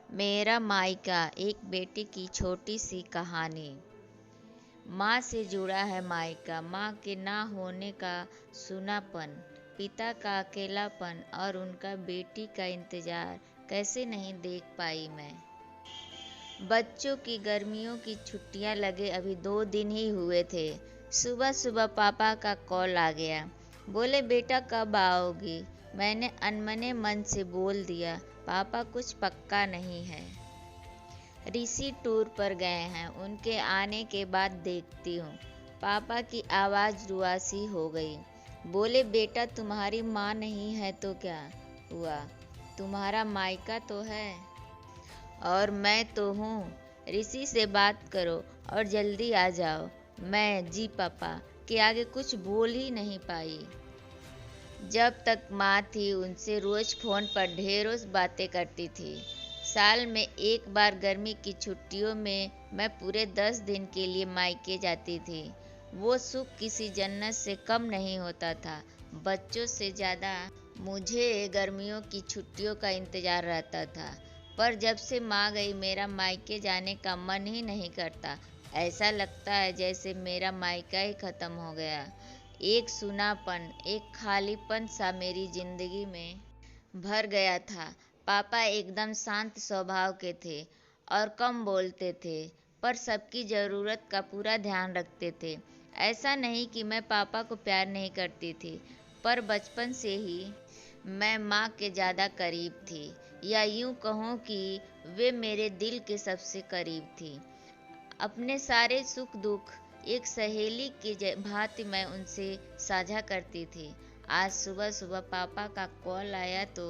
मेरा मायका, एक बेटे की छोटी सी कहानी। माँ से जुड़ा है मायका, माँ के ना होने का सूनापन, पिता का अकेलापन और उनका बेटी का इंतजार कैसे नहीं देख पाई मैं। बच्चों की गर्मियों की छुट्टियां लगे अभी 2 दिन ही हुए थे। सुबह सुबह पापा का कॉल आ गया। बोले बेटा कब आओगी। मैंने अनमने मन से बोल दिया पापा कुछ पक्का नहीं है। ऋषि टूर पर गए हैं, उनके आने के बाद देखती हूँ। पापा की आवाज़ रुआसी हो गई। बोले बेटा तुम्हारी माँ नहीं है तो क्या हुआ, तुम्हारा मायका तो है और मैं तो हूँ। ऋषि से बात करो और जल्दी आ जाओ। मैं जी पापा के आगे कुछ बोल ही नहीं पाई। जब तक माँ थी उनसे रोज फोन पर ढेरों बातें करती थी। साल में एक बार गर्मी की छुट्टियों में मैं पूरे 10 दिन के लिए मायके जाती थी। वो सुख किसी जन्नत से कम नहीं होता था। बच्चों से ज़्यादा मुझे गर्मियों की छुट्टियों का इंतज़ार रहता था। पर जब से माँ गई मेरा मायके जाने का मन ही नहीं करता। ऐसा लगता है जैसे मेरा मायका ही ख़त्म हो गया। एक सूनापन, एक खालीपन सा मेरी जिंदगी में भर गया था। पापा एकदम शांत स्वभाव के थे और कम बोलते थे, पर सबकी ज़रूरत का पूरा ध्यान रखते थे। ऐसा नहीं कि मैं पापा को प्यार नहीं करती थी, पर बचपन से ही मैं माँ के ज़्यादा करीब थी, या यूँ कहूँ कि वे मेरे दिल के सबसे करीब थी। अपने सारे सुख दुख एक सहेली की भांति मैं उनसे साझा करती थी। आज सुबह सुबह पापा का कॉल आया तो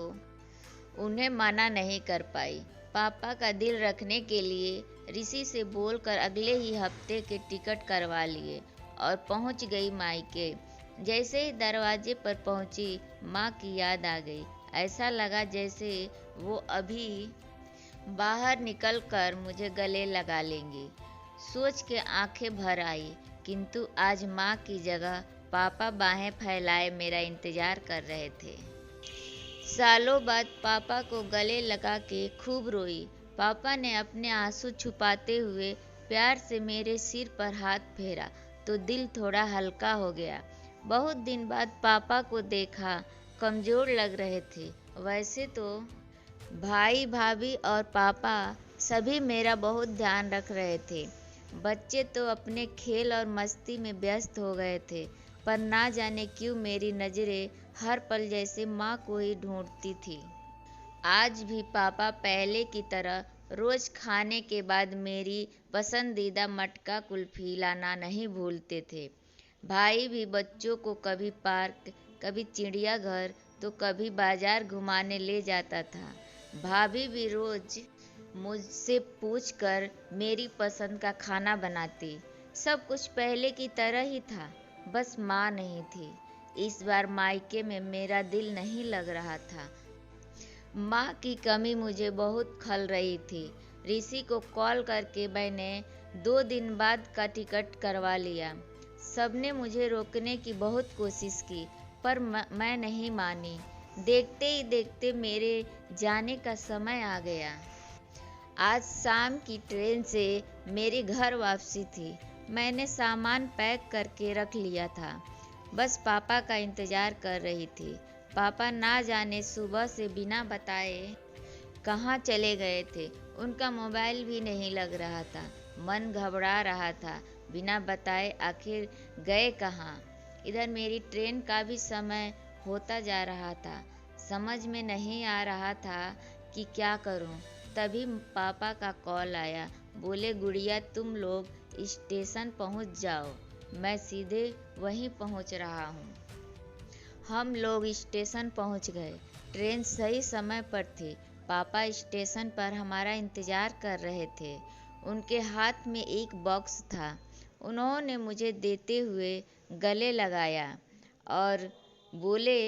उन्हें मना नहीं कर पाई। पापा का दिल रखने के लिए ऋषि से बोलकर अगले ही हफ्ते के टिकट करवा लिए और पहुंच गई मायके। जैसे ही दरवाजे पर पहुंची माँ की याद आ गई। ऐसा लगा जैसे वो अभी बाहर निकलकर मुझे गले लगा लेंगी। सोच के आंखें भर आई, किंतु आज माँ की जगह पापा बाहें फैलाए मेरा इंतजार कर रहे थे। सालों बाद पापा को गले लगा के खूब रोई। पापा ने अपने आंसू छुपाते हुए प्यार से मेरे सिर पर हाथ फेरा तो दिल थोड़ा हल्का हो गया। बहुत दिन बाद पापा को देखा, कमजोर लग रहे थे। वैसे तो भाई भाभी और पापा सभी मेरा बहुत ध्यान रख रहे थे। बच्चे तो अपने खेल और मस्ती में व्यस्त हो गए थे, पर ना जाने क्यों मेरी नज़रें हर पल जैसे माँ को ही ढूंढती थी। आज भी पापा पहले की तरह रोज खाने के बाद मेरी पसंदीदा मटका कुल्फी लाना नहीं भूलते थे। भाई भी बच्चों को कभी पार्क, कभी चिड़ियाघर तो कभी बाजार घुमाने ले जाता था। भाभी भी रोज मुझसे पूछकर मेरी पसंद का खाना बनाती। सब कुछ पहले की तरह ही था, बस माँ नहीं थी। इस बार मायके में मेरा दिल नहीं लग रहा था। माँ की कमी मुझे बहुत खल रही थी। ऋषि को कॉल करके मैंने 2 दिन बाद का टिकट करवा लिया। सबने मुझे रोकने की बहुत कोशिश की, पर मैं नहीं मानी। देखते ही देखते मेरे जाने का समय आ गया। आज शाम की ट्रेन से मेरी घर वापसी थी। मैंने सामान पैक करके रख लिया था, बस पापा का इंतज़ार कर रही थी। पापा ना जाने सुबह से बिना बताए कहाँ चले गए थे। उनका मोबाइल भी नहीं लग रहा था। मन घबरा रहा था, बिना बताए आखिर गए कहाँ। इधर मेरी ट्रेन का भी समय होता जा रहा था। समझ में नहीं आ रहा था कि क्या करूं। तभी पापा का कॉल आया। बोले गुड़िया तुम लोग स्टेशन पहुंच जाओ, मैं सीधे वहीं पहुंच रहा हूं। हम लोग स्टेशन पहुंच गए। ट्रेन सही समय पर थी। पापा स्टेशन पर हमारा इंतजार कर रहे थे। उनके हाथ में एक बॉक्स था। उन्होंने मुझे देते हुए गले लगाया और बोले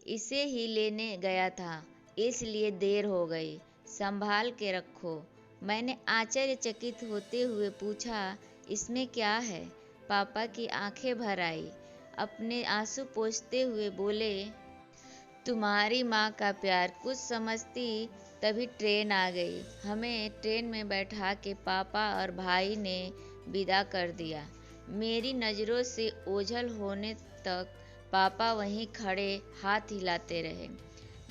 इसे ही लेने गया था, इसलिए देर हो गई, संभाल के रखो। मैंने आश्चर्यचकित होते हुए पूछा इसमें क्या है। पापा की आंखें भर आई। अपने आंसू पोंछते हुए बोले तुम्हारी माँ का प्यार कुछ समझती तभी ट्रेन आ गई। हमें ट्रेन में बैठा के पापा और भाई ने विदा कर दिया। मेरी नज़रों से ओझल होने तक पापा वहीं खड़े हाथ हिलाते रहे।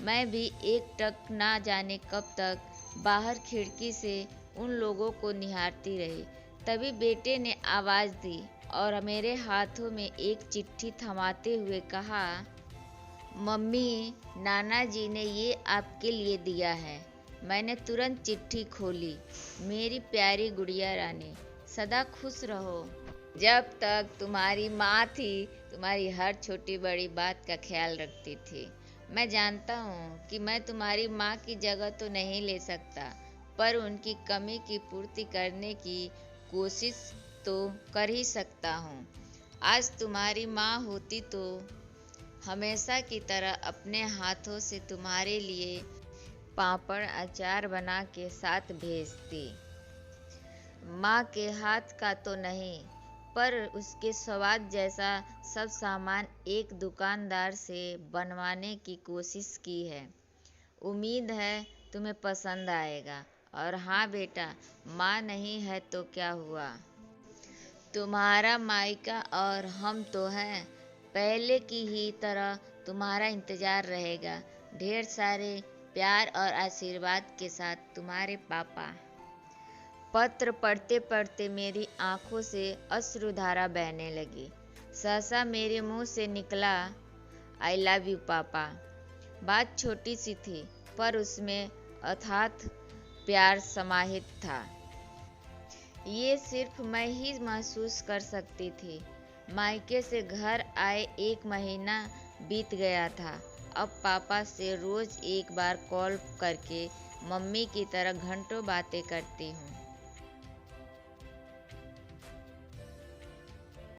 मैं भी एकटक ना जाने कब तक बाहर खिड़की से उन लोगों को निहारती रही। तभी बेटे ने आवाज़ दी और मेरे हाथों में एक चिट्ठी थमाते हुए कहा, मम्मी, नाना जी ने ये आपके लिए दिया है। मैंने तुरंत चिट्ठी खोली। मेरी प्यारी गुड़िया रानी, सदा खुश रहो। जब तक तुम्हारी माँ थी, तुम्हारी हर छोटी बड़ी बात का ख्याल रखती थी। मैं जानता हूँ कि मैं तुम्हारी माँ की जगह तो नहीं ले सकता, पर उनकी कमी की पूर्ति करने की कोशिश तो कर ही सकता हूँ। आज तुम्हारी माँ होती तो हमेशा की तरह अपने हाथों से तुम्हारे लिए पापड़ अचार बना के साथ भेजती। माँ के हाथ का तो नहीं, पर उसके स्वाद जैसा सब सामान एक दुकानदार से बनवाने की कोशिश की है। उम्मीद है तुम्हें पसंद आएगा। और हाँ बेटा, माँ नहीं है तो क्या हुआ, तुम्हारा मायका और हम तो हैं। पहले की ही तरह तुम्हारा इंतज़ार रहेगा। ढेर सारे प्यार और आशीर्वाद के साथ, तुम्हारे पापा। पत्र पढ़ते पढ़ते मेरी आंखों से अश्रुधारा बहने लगी। सहसा मेरे मुंह से निकला, आई लव यू पापा। बात छोटी सी थी, पर उसमें अथाथ प्यार समाहित था। ये सिर्फ मैं ही महसूस कर सकती थी। मायके से घर आए 1 महीना बीत गया था। अब पापा से रोज एक बार कॉल करके मम्मी की तरह घंटों बातें करती हूँ।